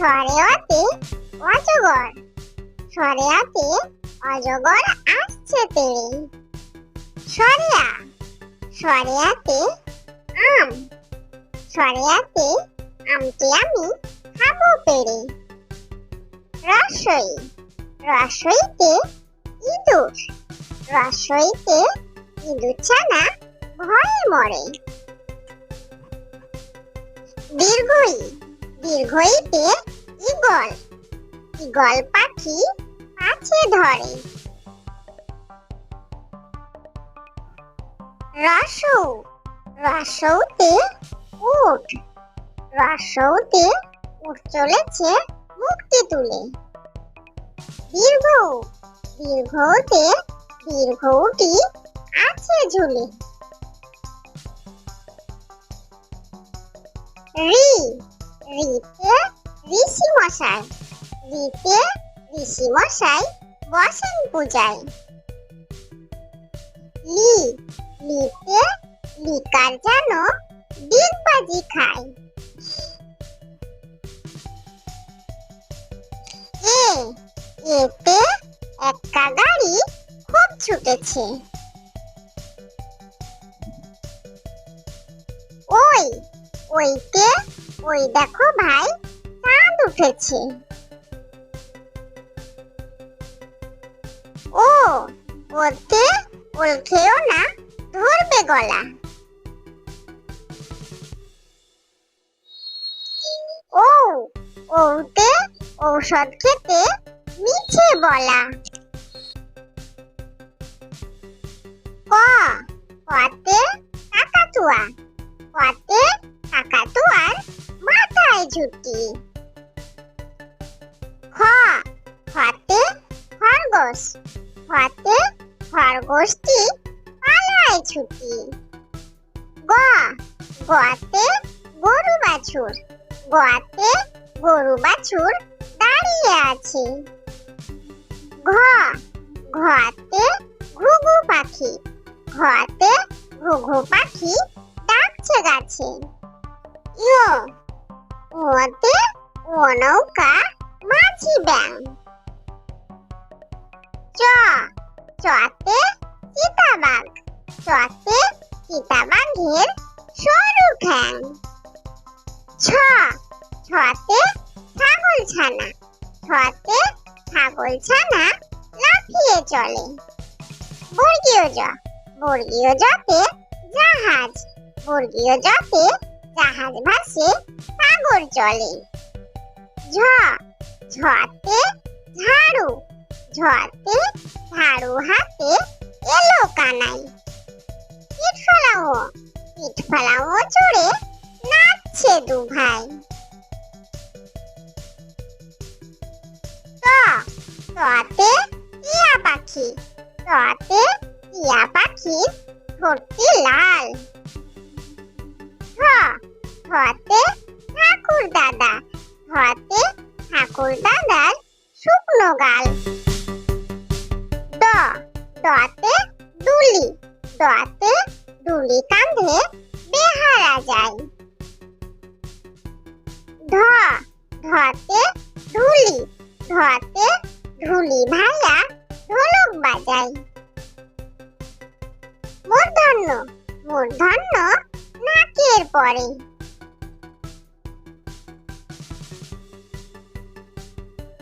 সরেয়াতে অজগর, সরেয়াতে অজগর আসছে তেড়ে। সরেয়া, সরেয়াতে আম, সরেয়াতে আমটি আমি খাবো পেড়ে। রসই, রসইতে ইঁদুর, রসইতে ইঁদুর ছানা ভয়ে মরে। দীর্ঘই, দীর্ঘইতে ঈগল, ঈগল পাখি পাছে ধরে। রসৌ, রসৌতে উট, রসৌতে উট চলেছে মুক্তি তুলে। দীর্ঘ, দীর্ঘতে দীর্ঘটি আছে ঝুলে। রি, রিতে ঋষি মশাই, রিতে ঋষি মশাই বসেন পূজায়। লি, লিতে লিকার যেন ডিগবাজি খায়। এ, এতে একটা গাড়ি খুব ছুটেছে। ওই, ওইতে ওই দেখো ভাই চাঁদ উঠেছে। ও, ওতে ওল খেও না ধরবে গলা। ও, ওতে ঔষধ খেতে মিছে বলা। ক, কতে কাকাতুয়া, কতে কাকাতুয়ার মাথায় ঝুঁটি। খ, খতে খরগোশ, খতে খরগোশটি পালায় ছুটি। গ, গতে গরু বাছুর, গতে গরু বাছুর দাঁড়িয়ে আছে। ঘ, ঘতে ঘুঘু পাখি, ঘতে ঘুঘু পাখি ডাকছে গাছে। ইয়, ওতে ও নৌকা মাঝি ব্যাং। চ, চতে চিতাবাঘ, চতে চিতাবাঘের সরু ঠ্যাং। ছ, ছতে ছাগল ছানা, ছতে ছাগল ছানা লাফিয়ে চলে। বর্গীয় জ, বর্গীয় জতে জাহাজ, বর্গীয় জতে জাহাজ ভাসে সাগর চলে। ঝ, ঝতে ঝাড়ু, ঝতে ঝাড়ু হাতে এলো কানাই। পিঠ ফেলাও, পিঠ ফেলাও চড়ে নাচছে দু ভাই। ত, ততে টিয়া পাখি, ততে টিয়া পাখির ঠোঁটটি লাল। ঠ, ঠতে ঠাকুর দাদা, ঠতে ঠাকুর দাদার শুকনো গাল। ড, ডতে দুলি, ডতে দুলি কাঁধে বেহারা যায়। ঢ, ঢতে ঢুলি, ঢতে ঢুলি ভাইয়া ঢোলক বাজায়। মূর্ধন্য, মূর্ধন্য নাকের পরে।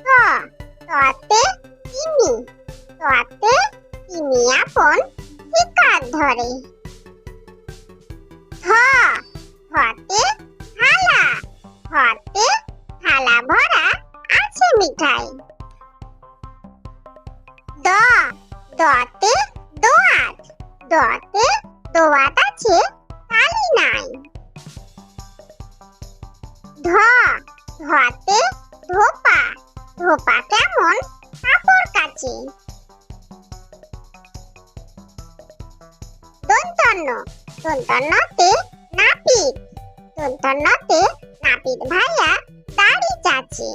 ত, ততে তিমি, ততে তিমি আপন শিকার ধরে। থ, থতে থালা, থতে থালা ভরা আছে মিঠাই। দ, দতে দোয়াত, দতে দোয়াত আছে তালি নাই। ধ, ধতে ধোপা, ধোপা কেমন কাপড় কাচে। দন্তন্য, দন্তন্যতে নাপিত, দন্তন্যতে নাপিত ভাইয়া দাড়ি চাচে।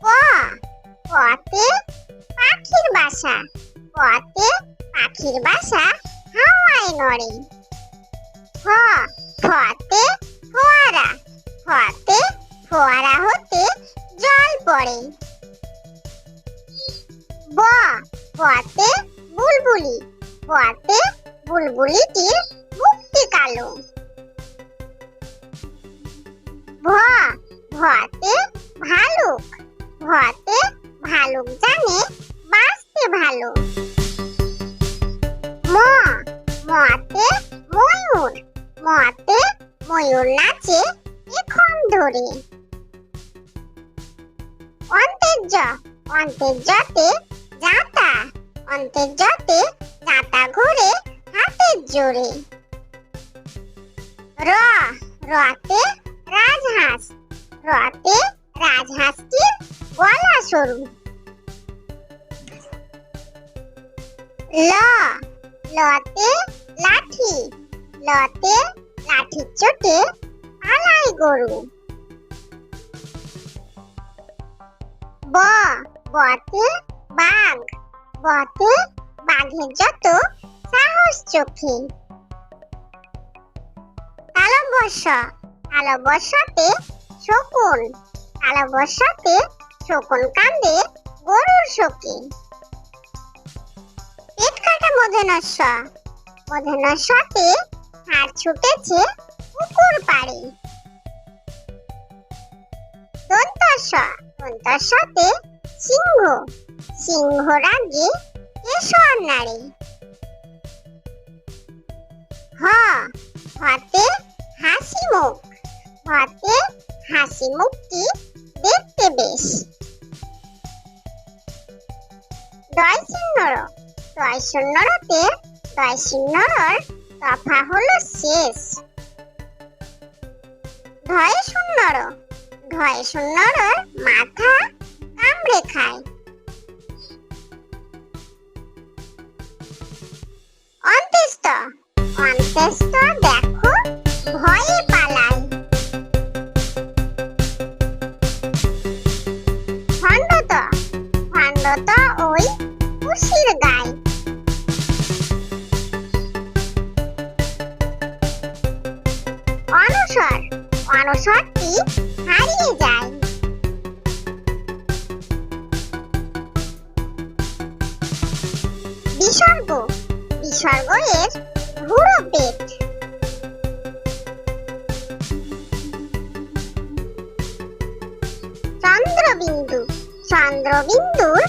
ক, কতে পাখির বাসা, কতে পাখির বাসা হাওয়ায় নড়ে। খ, খতে ফোয়ারা, খতে ফোয়ারা হতে জল পড়ে। ব বতে বুলবুলি, বতে বুলবুলিটির মুখটি কালো। ভ ভতে ভালুক, ভতে ভালুক জানে বাঁচতে ভালো। ম মতে ময়ূর, মতে ময়ূর নাচে এখন ধরে। অন্তের জ অন্তের জতে জাঁতা, অন্তের জতে জাঁতা ঘুরে হাতের জোরে। র রতে রাজহাঁস, রতে রাজহাঁসটির গলা সরু। ল লতে লাঠি, লতে লাঠির চোটে পালায় গরু। ব বতে বাঘ, বতে বাঘের যত সাহস চোখে। তালব্য তালব্যতে শকুন, তালব্যতে শকুন কান্দে গরুর শোকে। পেট কাটা মূর্ধন্যতে হাড় ছুটেছে পুকুর পাড়ে। দন্তস্বতে সিংহ, সিংহ রাগে কেশর নাড়ে। হ হতে হাসি মুখ, হতে হাসি মুখটি দেখতে বেশ। দয় শূন্যরতে দয় শূন্যর তফা হলো শেষ। ধয় শূন্যর মাথা কামড়ে খায়। অন্ত্যেষ্ঠ দেখো ভয়ে পালায়। খণ্ডত ওই খুশির গায়। অনসরটি হারিয়ে যায়। বিসর্গ এর ভুরো পেট। চন্দ্রবিন্দুর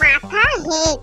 মাথা হেট।